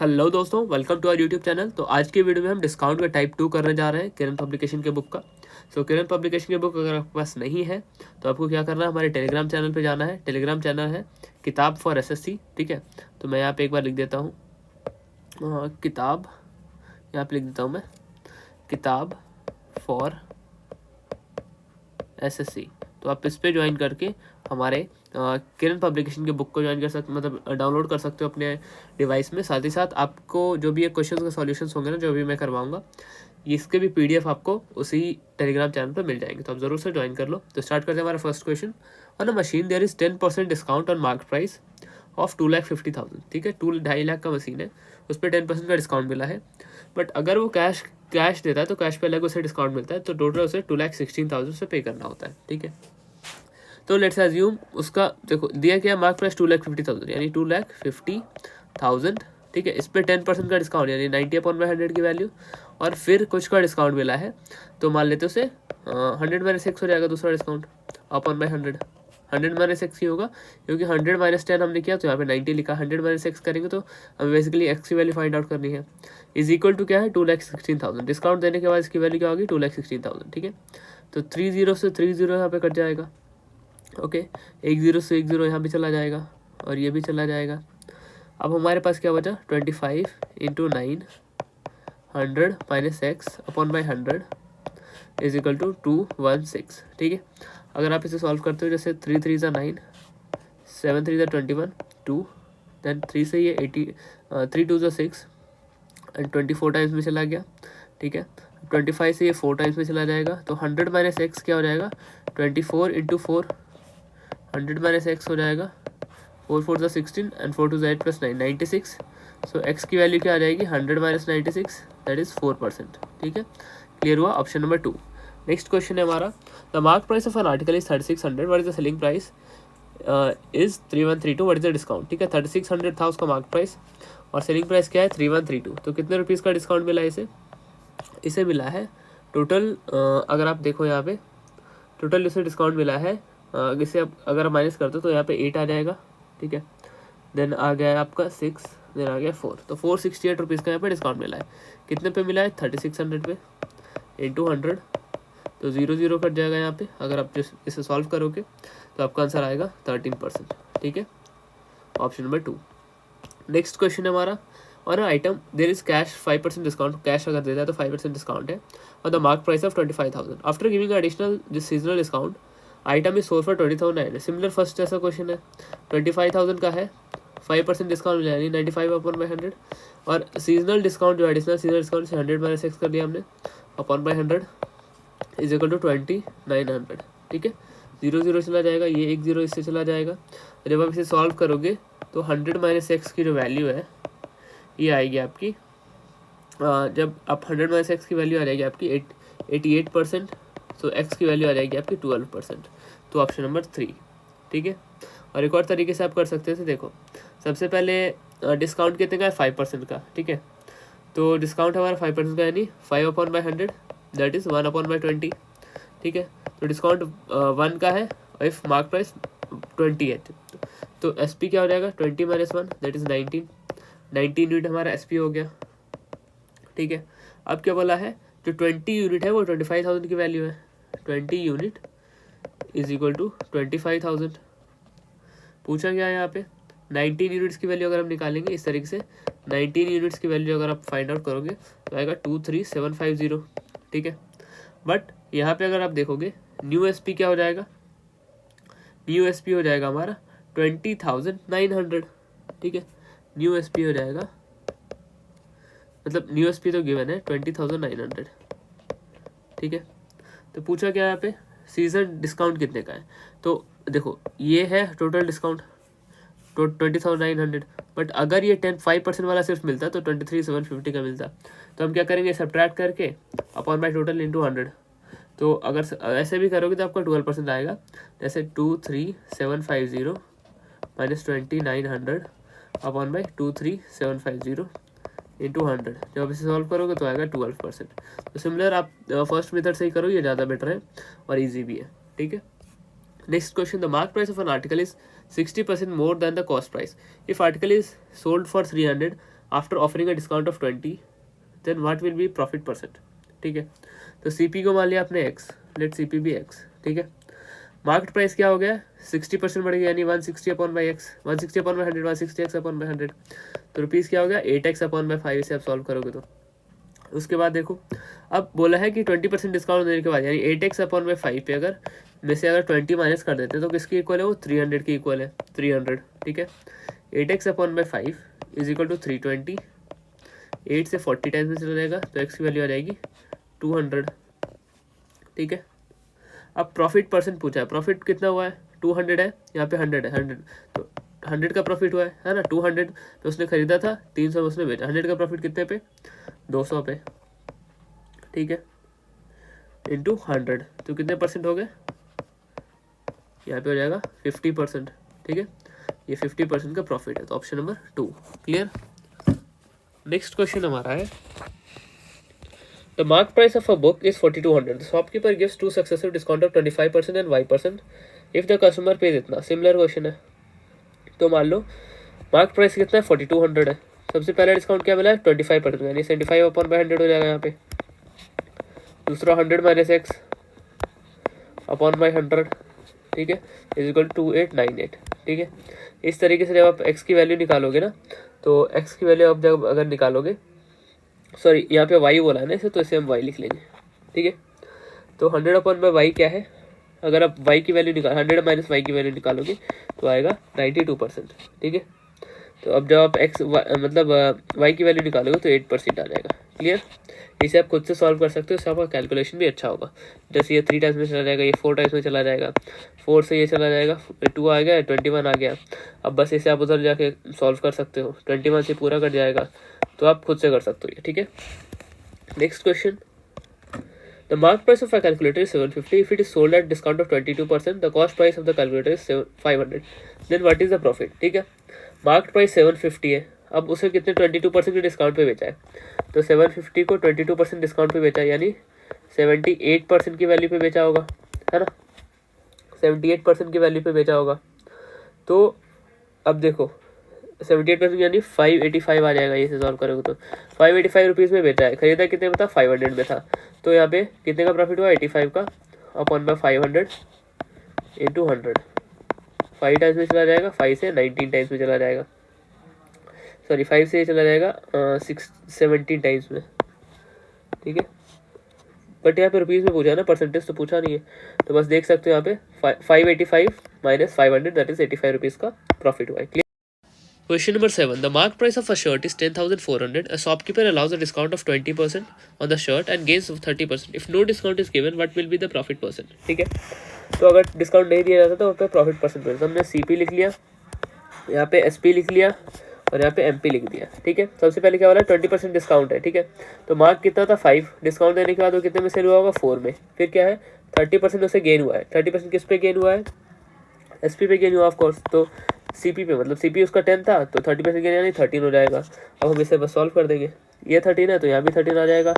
Hello दोस्तों, welcome to our YouTube channel. तो आज की वीडियो में हम डिस्काउंट का टाइप 2 करने जा रहे हैं किरण पब्लिकेशन के बुक का। किरण पब्लिकेशन के बुक अगर आपके पास नहीं है तो आपको क्या करना है, हमारे टेलीग्राम चैनल पे जाना है। टेलीग्राम चैनल है किताब फॉर एसएससी, ठीक है। तो मैं यहाँ पे एक बार लिख देता हूँ किताब, यहाँ पे लिख देता हूँ मैं किताब फॉर एसएससी। तो आप इस पे ज्वाइन करके हमारे किरण पब्लिकेशन के बुक को ज्वाइन कर सकते, मतलब डाउनलोड कर सकते हो अपने डिवाइस में। साथ ही साथ आपको जो भी ये क्वेश्चन का सॉल्यूशंस होंगे ना, जो भी मैं करवाऊंगा, इसके भी पीडीएफ आपको उसी टेलीग्राम चैनल पर मिल जाएंगे। तो आप जरूर से ज्वाइन कर लो। तो स्टार्ट करते हैं हमारा first question. On a machine there is 10% discount on mark price of 2,50,000, ठीक है। 2.5 लाख का मशीन है, उस पर 10% का डिस्काउंट मिला है। बट अगर वो कैश देता है तो कैश पे अलग उसे डिस्काउंट मिलता है, तो टोटल उसे 2,16,000 से पे करना होता है, ठीक है। तो लेट्स अज्यूम उसका देखो दिया क्या, मार्क प्राइस 2,50,000 यानी 2,50,000, ठीक है। इस पर 10% का डिस्काउंट यानी 90/100 की वैल्यू, और फिर कुछ का डिस्काउंट मिला है। तो मान लेते उसे 100 - 6 हो जाएगा दूसरा डिस्काउंट अपॉन बाय 100। 100 - 6 ही होगा क्योंकि 100 - 10 हमने किया तो यहाँ पे 90 लिखा। 100 - 6 करेंगे तो हमें बेसिकली एक्स की वैल्यू फाइंड आउट करनी है। इज इक्वल टू क्या है, 2,16,000। डिस्काउंट देने के बाद इसकी वैल्यू क्या होगी, 2,16,000, ठीक है। तो 30 से 30 यहाँ पे कट जाएगा, ओके। 10 से 10 यहाँ भी चला जाएगा और ये भी चला जाएगा। अब हमारे पास क्या बचा, 25 × 9 100 - x upon by 100 is equal to 216, ठीक है। अगर आप इसे सॉल्व करते हो, जैसे 3 3 = 9, 7 3 = 21, 2, देन 3 से ये 80, 3 2 = 6 एंड 24 टाइम्स में चला गया, ठीक है। 25 से ये 4 टाइम्स में चला जाएगा, तो 100 - x क्या हो जाएगा, 24 × 4, 100 - x हो जाएगा 4 4 = 16 एंड 4 2 = 8 + 9 96। सो x की वैल्यू क्या आ जाएगी, 100 - 96, दैट इज 4%, ठीक है। क्लियर हुआ, ऑप्शन नंबर 2। नेक्स्ट क्वेश्चन है हमारा, the mark price of an article is 3600, what is the selling price is 3132, what is the discount, ठीक है। 3600 था उसका मार्क प्राइस और सेलिंग प्राइस क्या है 3132। तो कितने रुपीज़ का डिस्काउंट मिला इसे मिला है टोटल, अगर आप देखो यहाँ पे टोटल इसे डिस्काउंट मिला है, इसे अगर आप माइनस करते हो तो यहाँ पे 8 आ जाएगा, ठीक है। देन आ गया आपका 6, देन आ गया 4, तो 468 रुपीज़ का यहाँ पे डिस्काउंट मिला है। कितने पे मिला है, 3600 पे इंटू 100, तो 0 0 कट जाएगा यहाँ पे। अगर आप इसे सॉल्व करोगे तो आपका आंसर आएगा 13%, ठीक है, ऑप्शन नंबर 2। नेक्स्ट क्वेश्चन है हमारा, और item there is cash 5% discount, cash अगर देता है तो 5% डिस्काउंट है, और the mark price of 25,000 after giving additional this seasonal discount item is sold for 20,009। Similar first जैसा क्वेश्चन है, 25,000 का है, 5% डिस्काउंट मिला यानी 95/100, और सीजनल डिस्काउंट जो एडिशनल सीजनल डिस्काउंट से 100 - 6 कर दिया हमने upon by 100 is equal to 2900, ठीक है। 0 0 चला जाएगा, ये 1 0 इससे चला जाएगा। जब आप इसे सॉल्व करोगे तो 100 - 6 की जो वैल्यू है ये आएगी आपकी, जब आप 100 - x की वैल्यू आ जाएगी आपकी 88%, तो x की वैल्यू आ जाएगी आपकी 12%। तो ऑप्शन नंबर 3, ठीक है। और एक और तरीके से आप कर सकते थे, देखो सबसे पहले डिस्काउंट कितने का है, 5% का, ठीक है। तो डिस्काउंट हमारा 5% का यानी 5/100, दैट इज़ 1/20, ठीक है। तो डिस्काउंट 1 का है, इफ मार्क प्राइस 28, तो एस पी क्या हो जाएगा, 20 - 1 दैट इज़ 19 यूनिट हमारा एस पी हो गया, ठीक है। अब क्या बोला है, जो 20 यूनिट है वो 25,000 की वैल्यू है, 20 यूनिट इज इक्वल टू 25,000। पूछा गया है यहाँ पे 19 यूनिट्स की वैल्यू अगर हम निकालेंगे इस तरीके से, 19 यूनिट्स की वैल्यू अगर आप फाइंड आउट करोगे तो आएगा 23750, ठीक है। बट यहाँ पे अगर आप देखोगे न्यू एस पी क्या हो जाएगा, न्यू एस पी हो जाएगा हमारा 20,900, ठीक है। न्यू एस पी हो जाएगा, मतलब न्यू एस पी तो गिवन है 20,900, ठीक है। तो पूछा क्या यहाँ पे, सीजन डिस्काउंट कितने का है, तो देखो ये है टोटल डिस्काउंट 20,900, बट अगर ये 5% वाला सिर्फ मिलता तो 23,750 का मिलता। तो हम क्या करेंगे, सब्ट्रैक्ट करके अपॉन बाई टोटल इंटू 100। तो अगर ऐसे भी करोगे तो आपका 12% आएगा, जैसे 23,750 माइनस 2900 अपॉन बाई 23,750 इंटू 100। जब आप इसे सॉल्व करोगे तो आएगा 12%। तो सिमिलर आप फर्स्ट मेथड से ही करो, ये ज़्यादा बेटर है और ईजी भी है, ठीक है। Next question, the mark price of an article is 60% more than the cost price. If article is sold for 300 after offering a discount of 20, then what will be profit percent. ठीक है, तो CP को मान लिया आपने x, let CP भी x। ठीक है, मार्केट प्राइस क्या हो गया, 60% बढ़ गया, यानी 160/x, 160/100, 160x/100। तो रुपीज़ क्या हो गया, 8x/5। इसे आप सॉल्व करोगे तो उसके बाद देखो, अब बोला है कि 20% डिस्काउंट देने के बाद, यानी 8x/5 पे अगर में से अगर 20 माइनस कर देते हैं तो किसकी इक्वल है वो, 300 की इक्वल है, 300। ठीक है, 8x/5 इज इक्वल टू 320। 8 से 40 टाइम्स में चला जाएगा तो x की वैल्यू आ जाएगी 200। ठीक है, अब प्रॉफिट परसेंट पूछा है, प्रॉफिट कितना हुआ है, 200 है, यहाँ पे 100 है, 100 तो 100 का प्रॉफिट हुआ है ना। 200 पे उसने खरीदा था, 300 में उसने बेचा, 100 का प्रॉफिट कितने पे, 200 पे। ठीक है, इंटू 100 तो कितने परसेंट हो गए, यहाँ पे हो जाएगा 50%। ठीक है, ये 50% का प्रॉफिट है, तो option number 2 clear. Next question हमारा है, the mark price of a book is 4200, the shopkeeper gives 2 successive discount of 25% and 5% if the customer page इतना। सिमिलर क्वेश्चन है, तो मान लो मार्क प्राइस कितना है, 4200 है, सबसे पहला डिस्काउंट क्या मिला है, 25%, यानी 75/100 हो जाएगा यहाँ पे। दूसरा 100 माइनस x अपॉन बाई 100, ठीक है, इज इक्वल 2898। ठीक है, इस तरीके से जब आप x की वैल्यू निकालोगे ना, तो x की वैल्यू आप जब अगर निकालोगे, सॉरी यहाँ पे y बोला है ना इसे, तो इसे हम y लिख लेंगे। ठीक है, तो 100/y क्या है, अगर आप y की वैल्यू निकाल 100 माइनस y की वैल्यू निकालोगे तो आएगा 92%। ठीक है, तो अब जब आप मतलब y की वैल्यू निकालोगे तो 8% आ जाएगा। क्लियर, इसे आप खुद से सॉल्व कर सकते हो, इससे आपका कैलकुलेशन भी अच्छा होगा। जैसे ये 3 टाइम्स में चला जाएगा, ये 4 टाइम्स में चला जाएगा, 4 से ये चला जाएगा, 2 आ गया, 21 आ गया। अब बस इसे आप उधर जाके सॉल्व कर सकते हो, 21 से पूरा कट जाएगा, तो आप खुद से कर सकते हो ये। ठीक है, next question, the mark price of a calculator is 750 if it is sold at discount of 22%, the cost price of the calculator is 500, then what is the profit। ठीक है, मार्केट प्राइस 750 है, अब उसे कितने 22% के डिस्काउंट पे बेचा है, तो 750 को 22% डिस्काउंट पे बेचा है, यानी 78% की वैल्यू पे बेचा होगा, है ना, 78% की वैल्यू पे बेचा होगा। तो अब देखो 78% यानी 585 आ जाएगा, ये से सॉल्व करोगे तो 585 रुपीज़ में बेचा है, खरीदा कितने में था, 500 में था, तो यहाँ पे कितने का प्रॉफिट हुआ, 85 का अपॉन बाय 500 इंटू 100। 5 टाइम्स में चला जाएगा, 5 से 19 टाइम्स में चला जाएगा, सॉरी 5 से चला जाएगा 17 टाइम्स में। ठीक है, बट यहाँ पे रुपीज़ में पूछा है ना, परसेंटेज तो पूछा नहीं है, तो बस देख सकते हो यहाँ पे 585 माइनस 500 दैट इज 85 रुपीज़ का प्रॉफिट हुआ है। Question number 7. The mark price of a shirt is 10,400. A shopkeeper allows a discount of 20% on the shirt and gains 30%. If no discount is given, what will be the profit percent? ठीक है, तो अगर discount नहीं दिया जाता तो वहाँ पे प्रॉफिट परसेंट मिलता। हमने CP लिख लिया, यहाँ पे SP लिख लिया और यहाँ पे MP लिख दिया। ठीक है, सबसे पहले क्या हो रहा है, 20% डिस्काउंट है। ठीक है, तो मार्क कितना था, 5, डिस्काउंट देने के बाद वो कितने में सेल हुआ होगा, 4 में। फिर क्या है, 30% उसे गेन हुआ है। 30% किस पे गेन हुआ है, SP पे गेन हुआ ऑफकोर्स, तो CP पे, मतलब CP उसका 10 था तो 30% गेन यानी 13 हो जाएगा। अब हम इसे बस सॉल्व कर देंगे, ये 13 है तो यहाँ भी 13 आ जाएगा,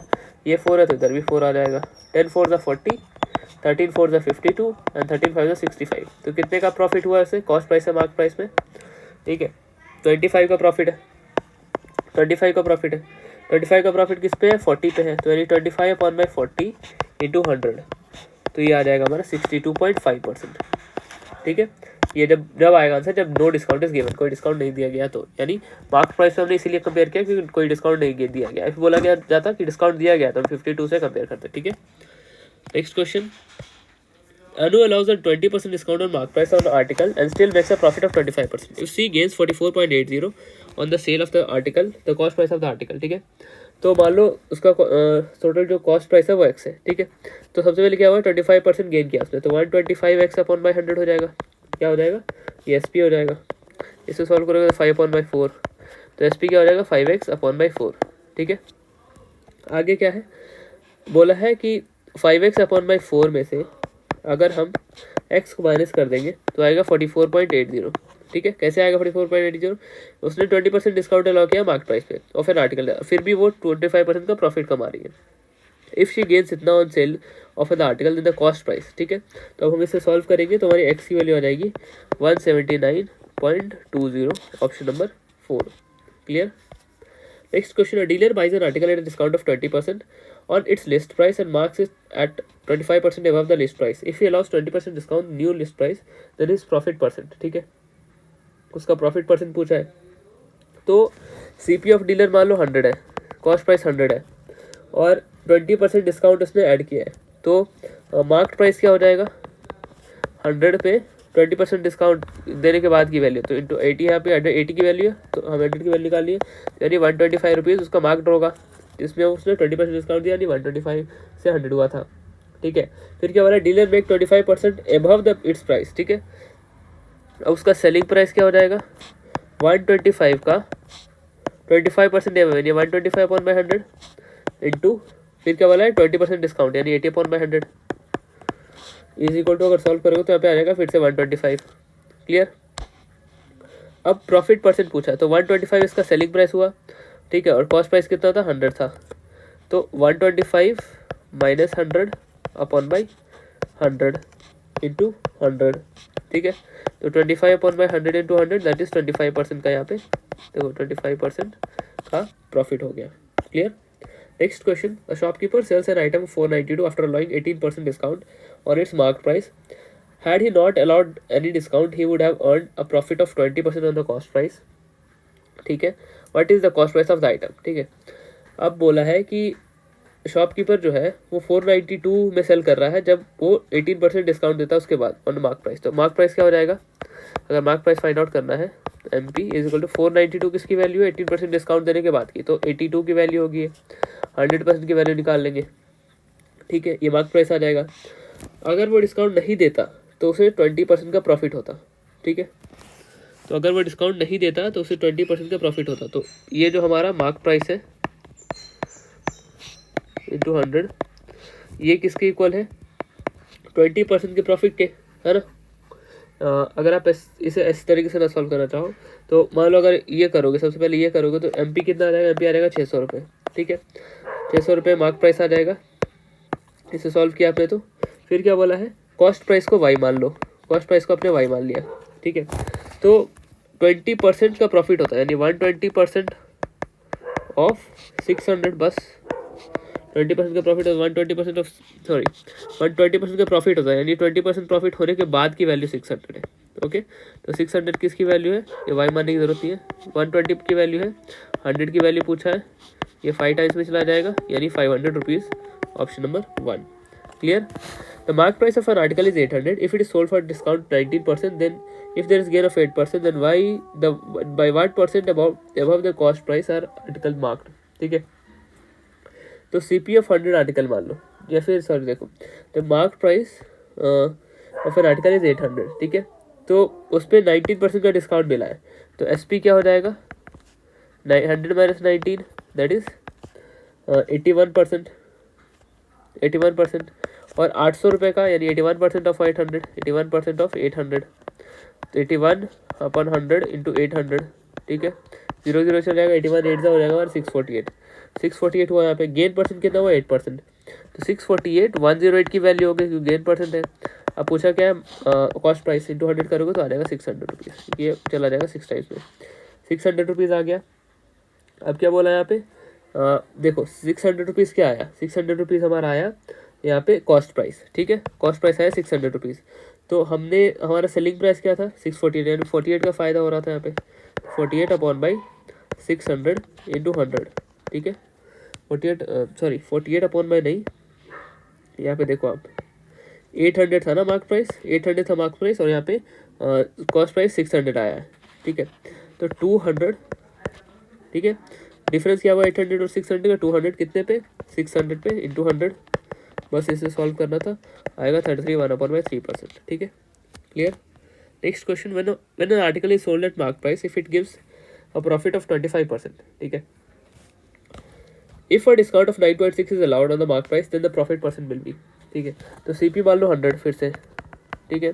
ये 4 है तो इधर भी 4 आ जाएगा। 10 4 ज़ा 40, 13 4 ज़ा 52 एंड 13 5 ज़ा 65। तो कितने का प्रॉफिट हुआ इसे, कॉस्ट प्राइस है मार्क प्राइस में। ठीक है, 25 का प्रॉफिट है, 25 का प्रॉफिट है, 25 का प्रॉफिट किस पे है, 40 पे है, तो यानी 25/40 इंटू 100, तो ये आ जाएगा हमारा 62.5%। ठीक है, ये जब आएगा आंसर जब नो डिस्काउंट इज गिवन, कोई डिस्काउंट नहीं दिया गया तो, यानी मार्क प्राइस में हमने इसीलिए कंपेयर किया क्योंकि कोई डिस्काउंट नहीं दिया गया। इफ बोला गया जाता कि डिस्काउंट दिया गया तो हम 52 से कंपेयर करते। ठीक है, next question, Anu allows a 20% discount on mark price on the article and still makes a profit of 25%. If C gains 44.80 on the sale of the article, the cost price of the article। ठीक है, तो मान लो उसका total जो cost price है वो x है। ठीक है, तो सबसे पहले क्या हुआ, 25% गेन किया उसने, तो 125x अपॉन बाई 100 हो जाएगा, क्या हो जाएगा, ये SP हो जाएगा। इसे सॉल्व करोगे तो 5/4, तो SP क्या हो जाएगा, 5x अपॉन बाई 4। ठीक है, आगे क्या है, बोला है कि 5x अपॉन बाई 4 में से अगर हम x को माइनस कर देंगे तो आएगा 44.80। ठीक है, कैसे आएगा 44.80, उसने 20% डिस्काउंट अलाउ किया मार्केट प्राइस पे और फिर आर्टिकल, फिर भी वो 25% का प्रॉफिट कमा रही है। इफ़ शी गेन्स इतना on sale of the article in the cost price. ठीक है, तो अब हम इसे सॉल्व करेंगे तो हमारी x की वैल्यू आ जाएगी 179.20, option number 4। Clear, next question, a dealer buys an article at a discount of 20% on its list price and marks it at 25% above the list price. If he allows 20% discount new list price, then his profit percent. ठीक है, उसका profit percent पूछा है। तो CP of dealer मान लो 100 है, cost price 100 है और 20% डिस्काउंट उसने ऐड किया है, तो मार्क प्राइस क्या हो जाएगा, 100 पे 20% डिस्काउंट देने के बाद की वैल्यू, तो इंटू 80, यहाँ पे 80 की वैल्यू है तो हम 100 की वैल्यू निकाल लिए, यानी 125 रुपीज़ उसका मार्क्ड होगा, जिसमें उसने 20% डिस्काउंट दिया, यानी 125 से 100 हुआ था। ठीक है, फिर क्या हो रहा है, dealer make 25% above the it's price. ठीक है, अब उसका सेलिंग प्राइस क्या हो जाएगा, 125 का 25% एबव यानी 125 अपॉन बाई 100 इंटू फिर क्या बोला है 20% डिस्काउंट यानी 80 upon by 100 is equal to, अगर सॉल्व करोगे तो यहाँ पे आ जाएगा फिर से 125। क्लियर। अब प्रॉफिट परसेंट पूछा है, तो 125 इसका सेलिंग प्राइस हुआ, ठीक है, और कॉस्ट प्राइस कितना था, 100 था, तो 125 माइनस 100 अपॉन बाई 100 इंटू 100। ठीक है, तो 25 upon by 100 into 100 that is 25% का, यहाँ पे देखो 25% का प्रॉफिट हो गया। Clear. Next question, a shopkeeper sells an item 492 after allowing 18% discount on its mark price. Had he not allowed any discount, he would have earned a profit of 20% on the cost price. ठीक है, what is the cost price of the item? ठीक है, अब बोला है कि shopkeeper जो है वो 492 में सेल कर रहा है जब वो 18% डिस्काउंट देता है उसके बाद ऑन मार्क प्राइस। तो मार्क प्राइस क्या हो जाएगा, अगर मार्क प्राइस फाइंड आउट करना है, M P is equal to 492 किसकी वैल्यू है, 18% डिस्काउंट देने के बाद की, तो 82 की वैल्यू होगी, 100% की वैल्यू निकाल लेंगे। ठीक है, ये मार्क प्राइस आ जाएगा। अगर वो डिस्काउंट नहीं देता तो उसे 20% का प्रॉफिट होता। ठीक है, तो अगर वो डिस्काउंट नहीं देता तो उसे 20% का प्रॉफिट होता। तो ये जो हमारा मार्क प्राइस है इंटू 100, ये किसके इक्वल है, 20% के प्रॉफिट के, है ना। अगर आप इसे इस तरीके से ना सॉल्व करना चाहो तो मान लो अगर ये करोगे, सबसे पहले ये करोगे तो एम पी कितना आ जाएगा, एम पी आ जाएगा 600 रुपये। ठीक है, 600 रुपये मार्क प्राइस आ जाएगा, इसे सॉल्व किया आपने। तो फिर क्या बोला है, कॉस्ट प्राइस को वाई मान लो, कॉस्ट प्राइस को आपने वाई मान लिया। ठीक है, तो 20% का प्रॉफिट होता है, यानी 120% ऑफ 600, बस 20% का प्रॉफिट है, 120% ऑफ 120% का प्रॉफिट होता है, यानी 20% प्रॉफिट होने के बाद की वैल्यू 600 है। ओके, तो 600 किसकी वैल्यू है, ये वाई मानने की जरूरत नहीं है, 120 की वैल्यू है, 100 की वैल्यू पूछा है, ये 5 टाइम्स में चला जाएगा, यानी 500 rupees, option number 1। Clear? The mark price of an article is 800. If it is sold for discount 19%, then if there is gain of 8%, then by what percent above the cost price are article marked? ठीक है, तो CP of 100 article मान लो, या फिर sorry देखो, the mark price of an article is 800। ठीक है, तो उस पर 19% का डिस्काउंट मिला है, तो SP क्या हो जाएगा, 100 माइनस 19 दैट इज 81%, 81%, और 800 रुपये का, यानी 81% ऑफ 800, 81% ऑफ 800, तो 81 अपन 100 इंटू 800। ठीक है, 0 0 चल जाएगा, 81 8 हो जाएगा और 648 हुआ। यहाँ पे गेन परसेंट कितना हुआ, 8%, तो 648 108 की वैल्यू हो गई क्योंकि गेन परसेंट है। अब पूछा क्या है, कॉस्ट प्राइस इंटू 100 करोगे तो आ जाएगा 600 रुपीज़, ये चला जाएगा 6 टाइम्स में, 600 रुपीज़ आ गया। अब क्या बोला यहाँ पे, देखो 600 रुपीज़ क्या आया, 600 रुपीज़ हमारा आया यहाँ पे कॉस्ट प्राइस। ठीक है, कॉस्ट प्राइस आया 600 रुपीज़, तो हमने हमारा सेलिंग प्राइस क्या था 648, यानी 48 का फ़ायदा हो रहा था यहाँ पे, 48 अपॉन बाई 600 इंटू 100। ठीक है, 48 अपॉन बाई नहीं, यहाँ पे देखो आप 800 था ना मार्क प्राइस, 800 था मार्क प्राइस, और यहाँ पे कॉस्ट प्राइस 600 आया है। ठीक है, तो 200, ठीक है, डिफरेंस क्या हुआ 800 और 600 का, 200 कितने पे, 600 पे इंटू 100, बस इसे सॉल्व करना था, आएगा 33 1/3%। ठीक है, clear. Next question, when an article is sold at mark price if it gives a profit of 25%। ठीक है, if a discount of 9.6 is allowed on the mark price then the profit percent will be. ठीक है, तो CP मान लो 100 फिर से। ठीक है,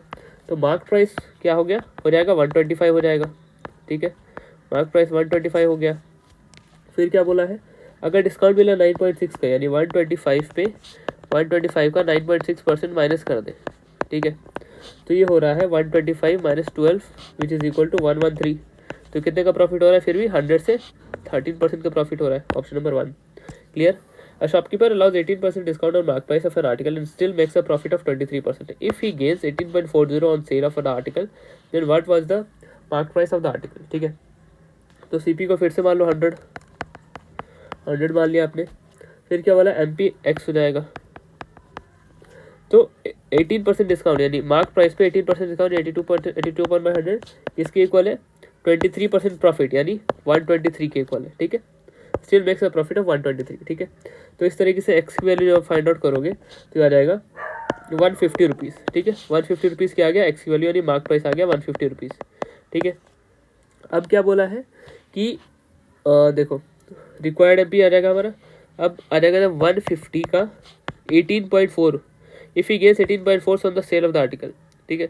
तो मार्क प्राइस क्या हो गया, हो जाएगा 125 हो जाएगा। ठीक है, मार्क प्राइस 125 हो गया। फिर क्या बोला है, अगर डिस्काउंट मिला 9.6 का, यानी 125 पे 125 का 9.6% माइनस कर दे। ठीक है, तो ये हो रहा है 125 minus 12 which is equal to 113। तो कितने का प्रॉफिट हो रहा है, फिर भी 100 से 13% का प्रॉफिट हो रहा है, option number 1 clear. A shopkeeper allows 18% discount on mark price of an article and still makes a profit of 23%. If he gains 18.40 on sale of an article, then what was the mark price of the article? ठीक है, तो CP को फिर से मान लो 100 मान लिया आपने, फिर क्या वाला MP X हो जाएगा। तो 18% डिस्काउंट यानी मार्क प्राइस पे 18% डिस्काउंट 82/100 इसके इक्वल है 23% प्रॉफिट यानी 123 के इक्वल है। ठीक है, still makes a profit of 123। ठीक है, तो इस तरीके से एक्स की वैल्यू जब फाइंड आउट करोगे तो आ जाएगा 150 रुपीज़। ठीक है, 150 रुपीज़ क्या आ गया, एक्स की वैल्यू यानी मार्क प्राइस आ गया 150 रुपीज़। ठीक है, अब क्या बोला है कि देखो रिक्वायर्ड एमपी आ जाएगा हमारा, अब आ जाएगा 150 का 18.4 if he gains 18.4 on the sale of the article. ठीक है,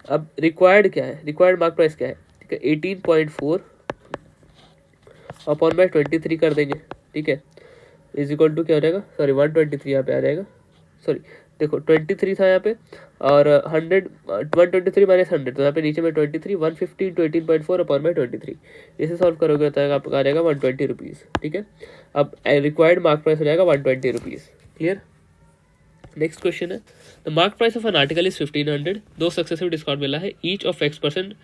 अब रिक्वायर्ड क्या है, रिक्वायर्ड मार्क प्राइस क्या है, ठीक है 18.4 अपॉन बाय 23 कर देंगे। ठीक है, इज इक्वल टू क्या हो जाएगा, सॉरी 123 यहाँ पे आ जाएगा, सॉरी देखो 23 था यहाँ पे और 123 माइनस 100, तो यहाँ पे नीचे में 23 150 to 18.4 अपॉन बाय 23 इसे सॉल्व करोगे तो आपका आ जाएगा 120 रुपीज़। ठीक है, अब रिक्वायर्ड मार्क प्राइस हो जाएगा 120 रुपीज़। क्लियर। नेक्स्ट क्वेश्चन है, the mark price of an article is 1500, दो सक्सेसिव डिस्काउंट मिला है, each of X%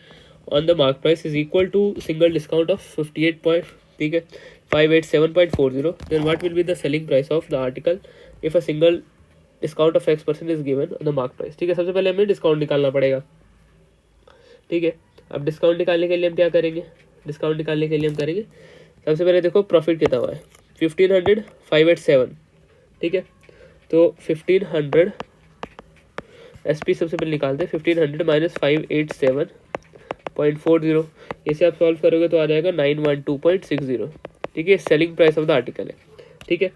on the mark price is equal to single discount of 58 ठीक है 587.40, then what will be the selling price of the article if a single discount of X% is given on the mark price. ठीक है, सबसे पहले हमें discount निकालना पड़ेगा। ठीक है, अब डिस्काउंट निकालने के लिए हम क्या करेंगे, डिस्काउंट निकालने के लिए हम करेंगे सबसे पहले देखो प्रॉफिट कितना हुआ है 1500 587। ठीक है, तो 1500 SP सबसे पहले निकालते हैं, 1500 माइनस 587.40 इसे आप सॉल्व करोगे तो आ जाएगा 912.60। ठीक है, selling price of the article है। ठीक है,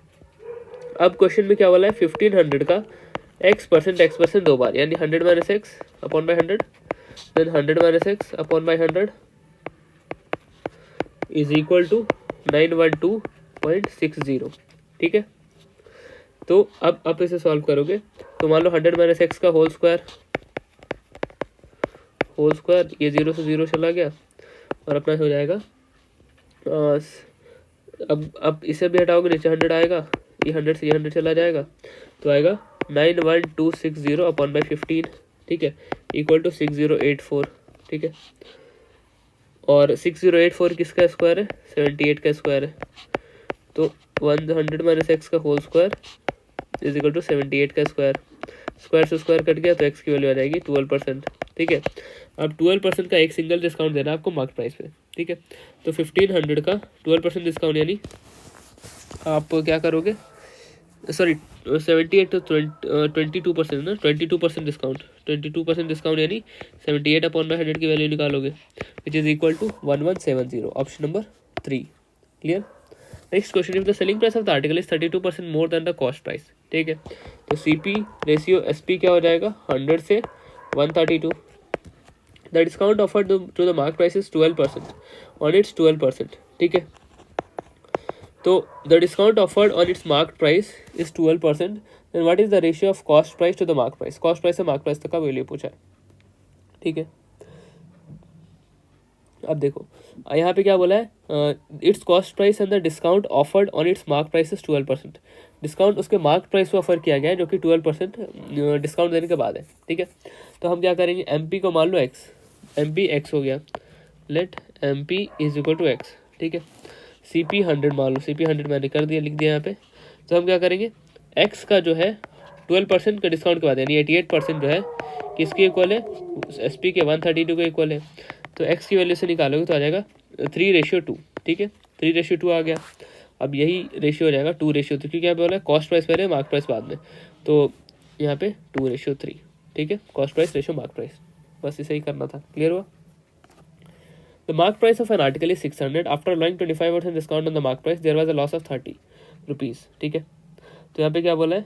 अब क्वेश्चन में क्या बोला है 1500 का x% दो बार यानी 100 minus x upon by 100 then 100 minus x upon by 100 is equal to 912.60। ठीक है, तो अब आप इसे सॉल्व करोगे तो मान लो 100 माइनस एक्स का होल स्क्वायर ये 0 से 0 चला गया और अपना हो जाएगा अब इसे भी हटाओगे नीचे 100 आएगा, ये 100 से ये 100 चला जाएगा तो आएगा 91260 अपॉन बाई 15। ठीक है, इक्वल टू 6084। ठीक है, और 6084 किसका स्क्वायर है 78 का स्क्वायर है, तो 100 माइनस एक्स का whole square is equal to 78 का स्क्वायर, स्क्वायर से स्क्वायर कट गया तो एक्स की वैल्यू आ जाएगी 12%। ठीक है, अब 12% का एक सिंगल डिस्काउंट देना है आपको मार्क प्राइस पे। ठीक है, तो 1500 का 12% डिस्काउंट यानी आप क्या करोगे, सॉरी 78 तो 22% ना, 22% डिस्काउंट 22% डिस्काउंट यानी 78 अपॉन बाई 100 की वैल्यू निकालोगे which is equal to 1170, option number 3। Clear. Next question, if the selling price of the article is 32% more than the cost price. ठीक है, तो CP रेशियो SP क्या हो जाएगा 100 से 132। The discount offered to the mark price is 12% on its 12%। ठीक है, तो the discount offered on its mark price is 12%, then what is the ratio of cost price to the mark price, cost price से mark price तक का value पूछा है। ठीक है, अब देखो यहाँ पे क्या बोला है, it's cost price and the discount offered on its mark price is 12%, discount उसके मार्क प्राइस को ऑफर किया गया है जो कि 12% डिस्काउंट देने के बाद है। ठीक है, तो हम क्या करेंगे MP को मान लो x, MP x हो गया, let MP is equal to x। ठीक है, CP 100 मान लो, CP 100 मैंने कर दिया, लिख दिया यहाँ पे, तो हम क्या करेंगे x का जो है 12% का डिस्काउंट के बाद यानी 88% जो है किसके इक्वल है SP के 132 के इक्वल है, तो x की वैल्यू से निकालोगे तो आ जाएगा 3:2। ठीक है, 3:2 आ गया, अब यही रेशियो हो जाएगा 2:3, क्योंकि यहाँ पे बोला है कॉस्ट प्राइस पहले मार्क प्राइस बाद में, तो यहाँ पे 2:3। ठीक है, cost price ratio mark price, बस इसे ही करना था। क्लियर हुआ। The mark price of an article is 600, after allowing 25% discount on the mark price there was a loss of 30 rupees. ठीक है, तो यहाँ पे क्या बोला है,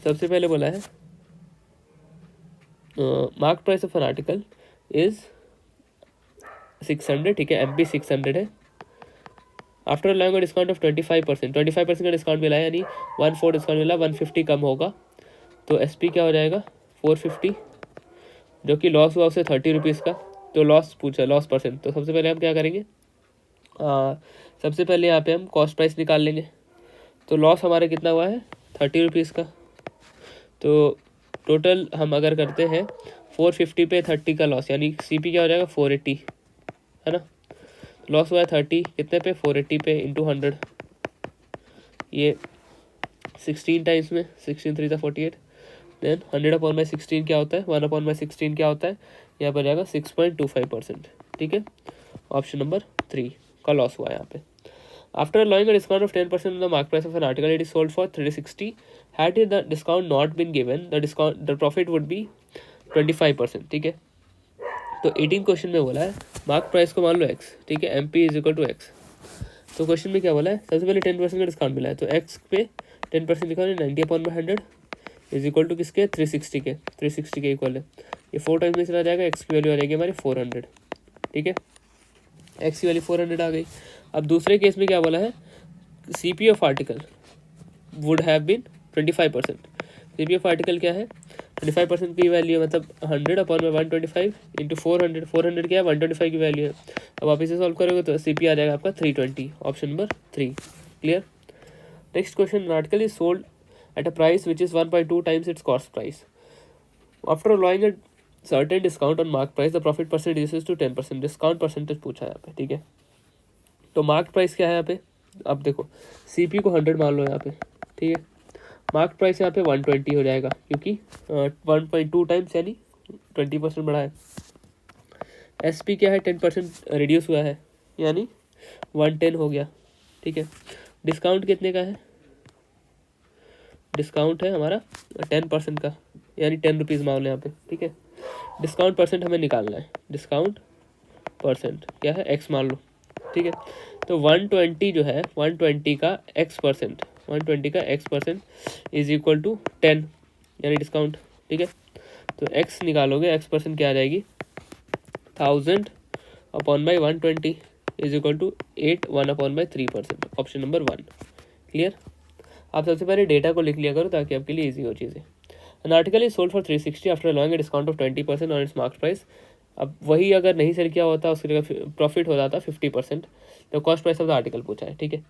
सबसे पहले बोला है mark price of an article is 600। ठीक है, MP 600 है, आफ्टर अलाउइंग डिस्काउंट ऑफ 25% का डिस्काउंट मिला है यानी 1/4 डिस्काउंट मिला, 150 कम होगा तो SP क्या हो जाएगा 450, जो कि लॉस हुआ उससे 30 रुपीज़ का, तो लॉस पूछा, लॉस परसेंट। तो सबसे पहले हम क्या करेंगे, सबसे पहले यहाँ पे हम कॉस्ट प्राइस निकाल लेंगे। तो लॉस हमारा कितना हुआ है 30 रुपीज़ का। तो टोटल हम अगर करते हैं 450 पे 30 का लॉस, यानी CP क्या हो जाएगा 480, है ना। लॉस हुआ है 30 कितने पे 480 पे इंटू 100, ये 16 टाइम्स में, 16 3 48, देन 100/16 क्या होता है, 1/16 क्या होता है, यहाँ पर जाएगा 6.25%। ठीक है, ऑप्शन नंबर 3 का लॉस हुआ है यहाँ पे। After allowing a discount of 10% on the mark price of an article, it is sold for 360. Had the discount not been given, the profit would be 25%। ठीक है, तो 18 क्वेश्चन में बोला है मार्क प्राइस को मान लो x, ठीक है, MP is equal to x। तो क्वेश्चन में क्या बोला है, सबसे पहले 10% का डिस्काउंट मिला है, तो x पे 10% लिखा है 90/100 इज इक्वल टू किसके 360 के, 360 के इक्वल है। ये 4 टाइम्स में चला जाएगा, x की वैल्यू आ जाएगी हमारी 400। ठीक है, x की वैल्यू 400 आ गई। अब दूसरे केस में क्या बोला है, CP of article would have been 25%। CP of article क्या है 25% की वैल्यू है, मतलब 100/125 इंटू 400, 400 क्या है 125 की वैल्यू है। अब आप इसे सॉल्व करोगे तो CP आ जाएगा आपका 320, option number 3। Clear. Next question, article is sold at a price which is 1.2 times its cost price. After allowing a certain discount on mark price the profit percent reduces to 10%। Discount percentage पूछा है यहाँ पे। ठीक है, तो mark price क्या है यहाँ पे, अब देखो CP को 100 मान लो यहाँ पे। ठीक है, मार्क प्राइस यहाँ पे 120 हो जाएगा, क्योंकि 1.2 टाइम्स यानी 20% बढ़ा है। SP क्या है 10% रिड्यूस हुआ है, यानी 110 हो गया। ठीक है, डिस्काउंट कितने का है, डिस्काउंट है हमारा 10% का, यानी 10 रुपीज़ मान लो यहाँ पे। ठीक है, डिस्काउंट परसेंट हमें निकालना है, डिस्काउंट परसेंट क्या है x मान लो। ठीक है, तो 120 जो है 120 का x%, 120 का x% इज इक्वल टू 10, यानी डिस्काउंट। ठीक है, तो x निकालोगे, x% क्या आ जाएगी 1000/120 is equal to 8 1/3%, option number 1। Clear. आप सबसे पहले डेटा को लिख लिया करो ताकि आपके लिए ईजी हो चीज़ें। N article is sold for 360 after allowing a discount of 20% on its mark price. अब वही अगर नहीं सेल किया होता उसके लिए प्रॉफिट हो जाता 50%। तो cost price of the article पूछा है। ठीक है,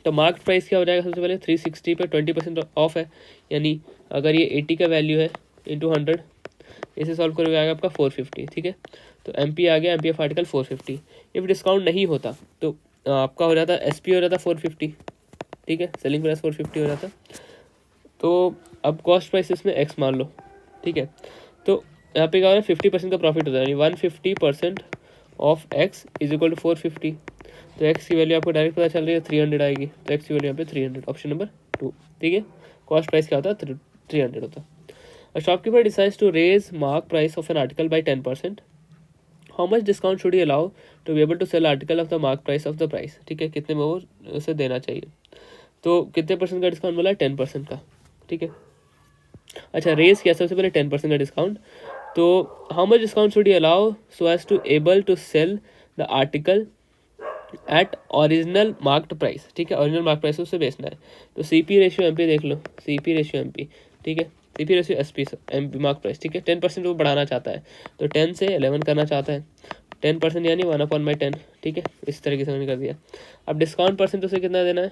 तो मार्क प्राइस क्या हो जाएगा, सबसे पहले 360 पे 20% ऑफ है, यानी अगर ये 80 का वैल्यू है इंटू 100, इसे सॉल्व करोगे आएगा आपका 450। ठीक है, तो MP आ गया, MP of article 450। If discount नहीं होता तो आपका हो जाता SP हो जाता 450। ठीक है, सेलिंग प्राइस 450 हो जाता। तो अब कॉस्ट प्राइस इसमें x मान लो। ठीक है, तो यहाँ पे क्या हो रहा है 50% का प्रॉफिट होता है, यानी 150% of x is equal to 450। तो x की वैल्यू आपको डायरेक्ट पता चल रही है 300 आएगी, तो x की वैल्यू यहाँ पे 300, ऑप्शन नंबर 2। ठीक है, कॉस्ट प्राइस क्या होता है 300 होता है। A shopkeeper decides to raise mark price of an article by 10%. How much discount should he allow to be able to sell article of the mark price of the price? ठीक है, कितने में वो उसे देना चाहिए, तो कितने % का डिस्काउंट बोला है 10% का। ठीक है, अच्छा रेस किया सबसे पहले 10% का डिस्काउंट, तो how much discount should he allow so as to able to sell the article at original marked price. ठीक है, ओरिजिनल मार्क प्राइस उससे बेचना है। तो CP रेशियो MP देख लो, CP रेशियो MP। ठीक है, CP ratio SP MP mark price. ठीक है, 10% वो बढ़ाना चाहता है, तो 10 से 11 करना चाहता है, 10% यानी 1/10। ठीक है, इस तरीके से मैंने कर दिया। अब डिस्काउंट परसेंट उसे कितना देना है,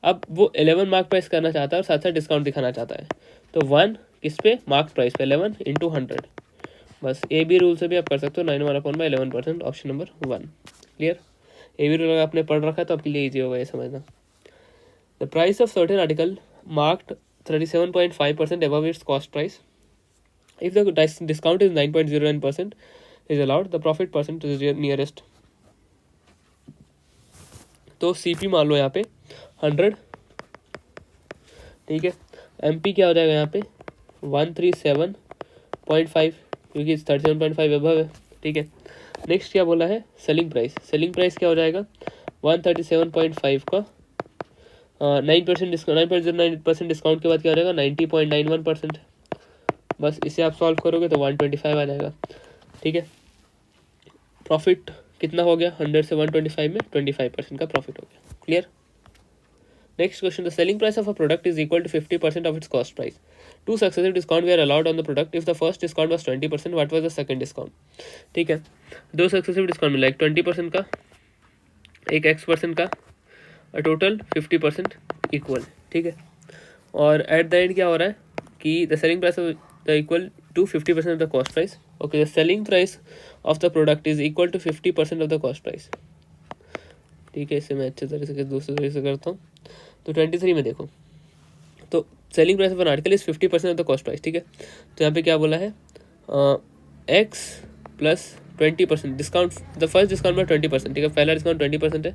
अब वो 11 मार्क प्राइस करना चाहता है और साथ साथ डिस्काउंट दिखाना चाहता है, तो 1 किस पे मार्क प्राइस पे 11 इंटू 100। बस AB रूल से भी आप कर सकते हो 9/11%, option number 1। Clear. AB rule अगर आपने पढ़ रखा है तो आपके लिए ईजी होगा ये समझना। The price of certain article marked 37.5% above its cost price. If the discount is 9.09% is allowed, the profit percent is nearest. तो CP मान लो यहाँ पे 100। ठीक है, MP क्या हो जाएगा यहाँ पे 137.5, क्योंकि 37.5 अबव है। ठीक है, नेक्स्ट क्या बोला है सेलिंग प्राइस, सेलिंग प्राइस क्या हो जाएगा 137.5 का 9% डिस्काउंट, 9.09% डिस्काउंट के बाद क्या हो जाएगा 90.91%। बस इसे आप सॉल्व करोगे तो 125 आ जाएगा। ठीक है, प्रॉफिट कितना हो गया 100 से 125 में 25% का प्रॉफिट हो गया। Clear. Next question, the selling price of a product is equal to 50% of its cost price. 2 successive discount we are allowed on the product if the first discount was 20%, what was the second discount. ठीक है, 2 successive discount मिला, एक 20% का, एक X% का, total 50% equal. ठीक है, और एट द एंड क्या हो रहा है कि the selling price the equal to 50% of the cost price. Okay, the selling price of the product is equal to 50% of the cost price. ठीक है, इसे मैं अच्छे तरीके से दूसरे तरीके से करता हूँ। तो 23 में देखो, तो selling price of an article is 50% of the cost price. ठीक है, तो यहाँ पे क्या बोला है, X plus 20% discount, the first discount में 20%। ठीक है, पहला डिस्काउंट 20% है,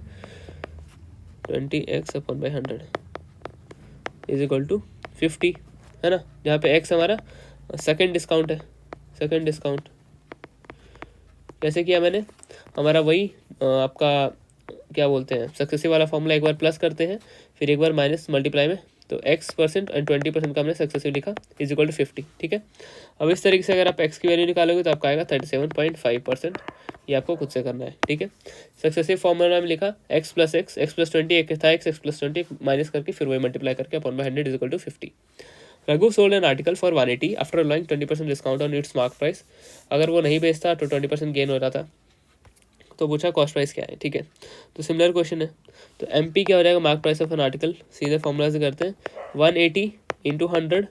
20x upon by 100 is equal to 50, है ना, जहाँ पे X हमारा सेकेंड डिस्काउंट है। सेकेंड डिस्काउंट कैसे किया मैंने, हमारा वही आपका क्या बोलते हैं, सक्सेसिव वाला फॉर्मूला एक बार प्लस करते हैं, फिर एक बार माइनस मल्टीप्लाई में, तो X% एंड 20% का हमने सक्सेसिव लिखा इज इक्वल टू 50। ठीक है, अब इस तरीके से अगर आप X की वैल्यू निकालोगे तो आपका आएगा 37.5%। ये आपको खुद से करना है। ठीक है, सक्सेसिव फॉर्मूला में लिखा X plus X, X plus 20 एक था X प्लस 20 माइनस करके फिर वही मल्टीप्लाई करके upon by 100 is equal to 50। Raghu sold an article for 180 after allowing 20% discount on its mark price. अगर वो नहीं बेचता तो 20% गेन हो रहा था, तो पूछा कॉस्ट प्राइस क्या है। ठीक है, तो सिमिलर क्वेश्चन है, तो MP क्या हो जाएगा, mark price of an article, सीधे फॉर्मूला से करते हैं, 180 इंटू 100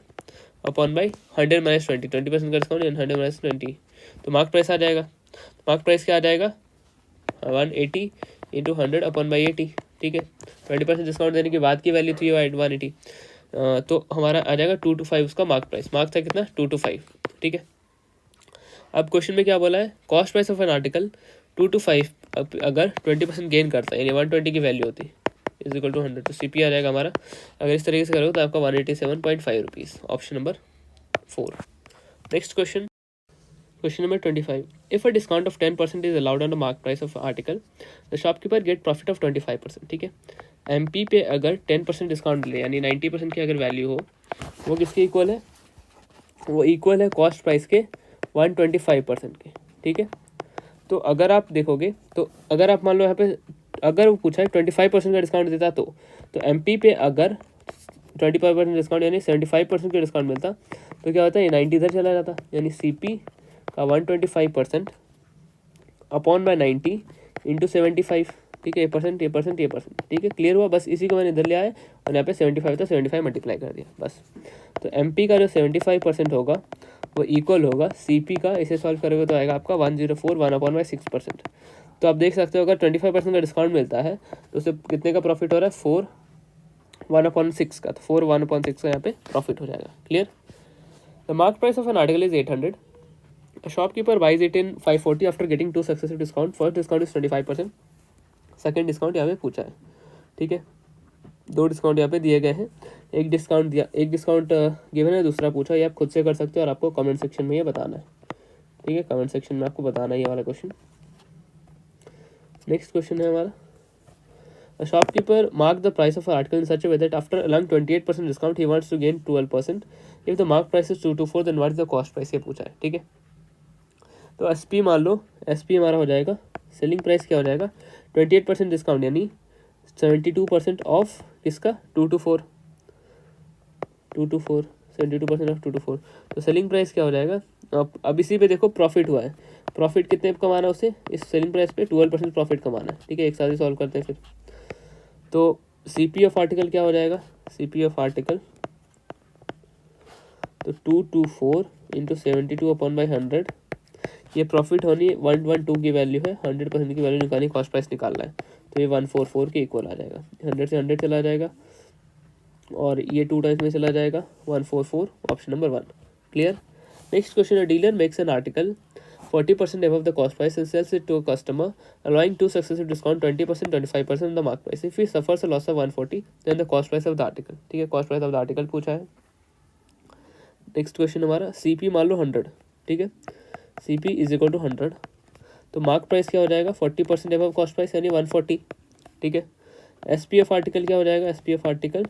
अपॉन बाई 100 माइनस 20, 20% का डिस्काउंट 100 माइनस 20, तो मार्क प्राइस आ जाएगा। मार्क प्राइस क्या आ जाएगा, 180 इंटू 100 अपॉन बाई 80। ठीक है, 20% डिस्काउंट देने के बाद की वैल्यू थी 180, तो हमारा आ जाएगा 225 उसका मार्क प्राइस। मार्क था कितना, 225। ठीक है, अब क्वेश्चन में क्या बोला है, cost price of an article 225 अगर 20% गेन करता है, यानी 120 की वैल्यू होती इज इक्वल टू 100, तो CP आ जाएगा हमारा। अगर इस तरीके से करोगे तो आपका 187.5 rupees, option number 4। Next question, question number 25, if a discount of 10% is allowed on the mark price of article, the shopkeeper gate profit of 25%। ठीक है, MP पे अगर 10% डिस्काउंट ले, यानी 90% की अगर वैल्यू हो, वो किसके इक्वल है, वो इक्वल है कॉस्ट प्राइस के 125% के। ठीक है, तो अगर आप देखोगे, तो अगर आप मान लो यहाँ पे अगर वो पूछा है 25% का डिस्काउंट देता, तो MP पे अगर 25% डिस्काउंट यानी 75% का डिस्काउंट मिलता, तो क्या होता है, ये 90 इधर चला जाता, यानी CP का 125% अपॉन बाय 90 इंटू 75। ठीक है, ये परसेंट, ये परसेंट, ये परसेंट। ठीक है, क्लियर हुआ, बस इसी को मैंने इधर ले आया और यहाँ पे 75 था, 75 मल्टीप्लाई कर दिया बस। तो MP का जो 75% होगा वो इक्वल होगा CP का, इसे सॉल्व करोगे तो आएगा आपका 104 1/6%। तो आप देख सकते हो अगर 25% का डिस्काउंट मिलता है तो उससे कितने का प्रॉफिट हो रहा है, 4 1/6 का, तो 4 1/6 का यहाँ पे प्रॉफिट हो जाएगा। Clear, the mark price of an article is 800, shopkeeper buys it in 540 after getting 2 successive discount, first discount is 25%, second discount यहाँ पे पूछा है। ठीक है, 2 डिस्काउंट यहाँ पे दिए गए हैं, एक डिस्काउंट दिया, एक डिस्काउंट गिवन है, दूसरा पूछा, ये आप खुद से कर सकते हो और आपको कमेंट सेक्शन में ये बताना है। ठीक है, कमेंट सेक्शन में आपको बताना है ये वाला क्वेश्चन। नेक्स्ट क्वेश्चन है हमारा, A shopkeeper marked the price of an article in such a way that after allowing 28% discount he wants to gain 12%. If the mark price is 224 then what is the cost price, ये पूछा है। ठीक है, तो SP मान लो, SP हमारा हो जाएगा, सेलिंग प्राइस क्या हो जाएगा, 28% डिस्काउंट यानी 72% ऑफ किसका, 224 72% ऑफ 224, तो सेलिंग प्राइस क्या हो जाएगा। अब इसी पे देखो प्रॉफिट हुआ है, प्रॉफिट कितने कमाना है उसे, इस सेलिंग प्राइस पे 12% प्रॉफिट कमाना है। ठीक है, एक साथ ही सॉल्व करते हैं फिर। तो CP ऑफ आर्टिकल क्या हो जाएगा, CP ऑफ आर्टिकल तो 224 इंटू 72 अपॉन बाई 100, ये प्रॉफिट होनी 112 की वैल्यू है, 100% की वैल्यू निकालनी, कॉस्ट प्राइस निकालना है, तो ये 144 के इक्वल आ जाएगा। 100 से 100 चला जाएगा और ये 2 टाइम्स में चला जाएगा, 144, option number 1। Clear, next question, a dealer makes an article 40% above the cost price and sells it to a customer, allowing 2 successive discount 20%, 25% on the mark price. If he suffers a loss of 140, then the cost price of the article. ठीक है, cost price of the article पूछा है। Next question हमारा, CP मान लो 100। ठीक है, CP is equal to 100, तो mark price क्या हो जाएगा, 40% above cost price यानी 140। ठीक है, SP ऑफ आर्टिकल क्या हो जाएगा, SP of article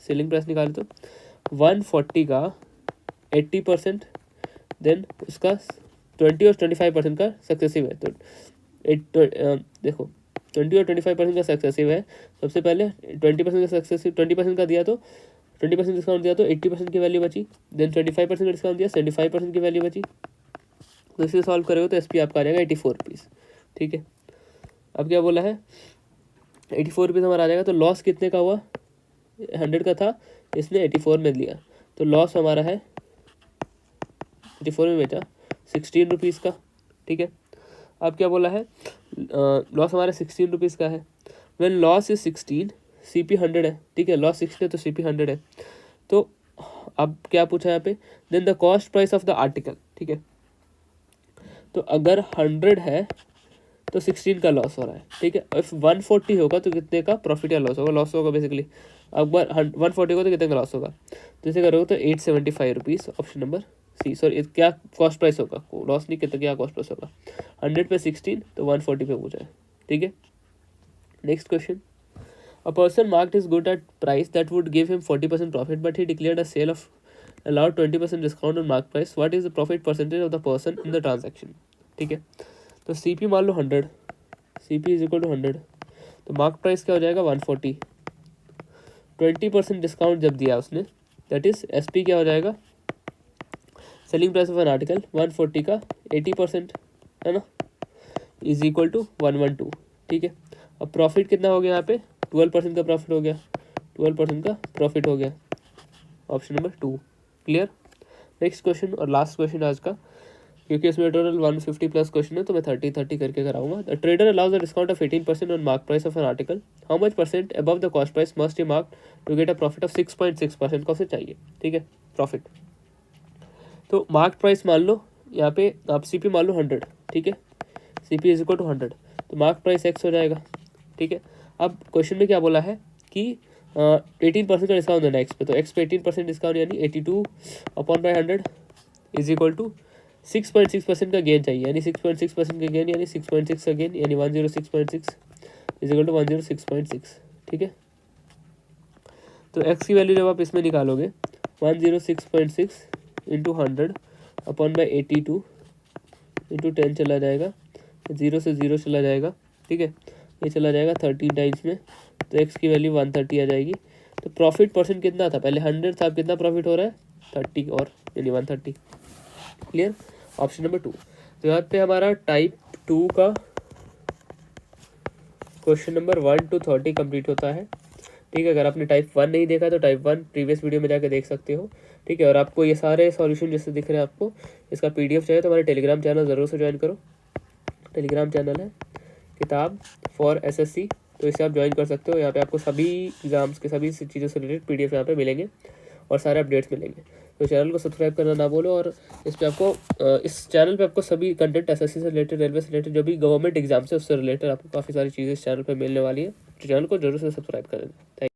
selling price निकाले तो 140 का 80%, देन उसका 20 और 25% का सक्सेसिव है, तो देखो 20 और 25% का सक्सेसिव है। सबसे पहले 20% का सक्सेसिव, 20% का दिया तो 20% डिस्काउंट दिया तो 80% की वैल्यू बची, देन 25% का डिस्काउंट दिया 75% की वैल्यू बची। तो इसे सॉल्व करोगे तो SP आपका आ जाएगा 84 रुपीज़। ठीक है, अब क्या बोला है, 84 रुपीज़ हमारा आ जाएगा। तो लॉस कितने का हुआ, 100 का था, इसने 84 में लिया, तो लॉस हमारा है 84 में बेचा 16 रुपीज़ का। ठीक है, अब क्या बोला है, लॉस हमारा 16 रुपीज़ का है। व्हेन लॉस इज 16, CP 100 है। ठीक है, लॉस 16 है तो CP 100 है। तो अब क्या पूछा यहाँ पे, then the cost price of the article. ठीक है, तो अगर 100 है तो 16 का लॉस हो रहा है। ठीक है, इफ 140 होगा तो कितने का प्रॉफिट या लॉस होगा, लॉस होगा बेसिकली। अगर 140 होगा तो कितने का लॉस होगा, जैसे करोगे तो 875 rupees, option number C. Sorry, क्या कॉस्ट प्राइस होगा, लॉस नहीं, कितना क्या कॉस्ट प्राइस होगा, 100 पे 16 तो 140 पे पूछा है। ठीक है, next question, a person marked his good at price that would give him 40% profit, but he declared a sale of allowed 20% discount on mark price. What is the profit percentage of the person in the transaction? ठीक है, तो CP मान लो 100, CP is equal to 100, तो mark price क्या हो जाएगा 140, 20% discount जब दिया उसने, दैट इज SP क्या हो जाएगा, selling price of an article 140 का 80% है ना, इज इक्वल टू 112। ठीक है, अब प्रॉफिट कितना हो गया यहाँ पे, 12% का प्रॉफिट हो गया, 12% का प्रॉफिट हो गया, option number 2। Clear. Next question और लास्ट क्वेश्चन आज का, क्योंकि इसमें टोटल 150 प्लस क्वेश्चन है तो मैं 30 करके कराऊंगा। The trader allows the discount of 18% on mark price of an article, how much percent above the cost price must he mark to get a profit of 6.6% का उसे चाहिए। ठीक है, प्रॉफिट, तो मार्क प्राइस मान लो यहाँ पे आप CP मान लो 100। ठीक है, CP इज इक्वल टू 100, तो मार्क प्राइस X हो जाएगा। ठीक है, अब क्वेश्चन में क्या बोला है कि 18% का डिस्काउंट देना X पे, तो X पे 18% डिस्काउंट यानी 82/100 इज इक्वल टू 6.6% का गेन चाहिए, यानी 6.6% का गेन, यानी 6.6 का गेन, यानी 106.6 इज इक्वल टू 106.6। ठीक है, तो X की वैल्यू जब आप इसमें निकालोगे 106.6 इंटू 100/82 इंटू 10 चला जाएगा, 0 से 0 चला जाएगा। ठीक है, ये चला जाएगा 13 टाइम्स में, तो X की वैल्यू 130 आ जाएगी। तो प्रॉफिट परसेंट कितना था, पहले 100 था, अब कितना प्रॉफिट हो रहा है 30 और यानी 130। Clear, option number 2। तो यहाँ पे हमारा टाइप 2 का क्वेश्चन नंबर 1 to 30 कंप्लीट होता है। ठीक है, अगर आपने टाइप 1 नहीं देखा तो टाइप 1 प्रीवियस वीडियो में जाकर देख सकते हो। ठीक है, और आपको ये सारे सॉल्यूशन जैसे दिख रहे हैं आपको, इसका PDF चाहिए तो हमारे टेलीग्राम चैनल ज़रूर से ज्वाइन करो। टेलीग्राम चैनल है किताब फॉर SSC, तो इसे आप ज्वाइन कर सकते हो। यहाँ पे आपको सभी एग्जाम्स के सभी चीज़ों से रिलेटेड PDF यहाँ पे मिलेंगे और सारे अपडेट्स मिलेंगे। तो चैनल को सब्सक्राइब करना ना बोलो, और इस पे आपको इस चैनल पे आपको सभी कंटेंट SSC से रिलेटेड, रेलवे से रिलेटेड, जो भी गवर्नमेंट एग्जाम से उससे रिलेटेड आपको काफ़ी सारी चीज़ें इस चैनल पे मिलने वाली है। तो चैनल को जरूर से सब्सक्राइब कर देना। थैंक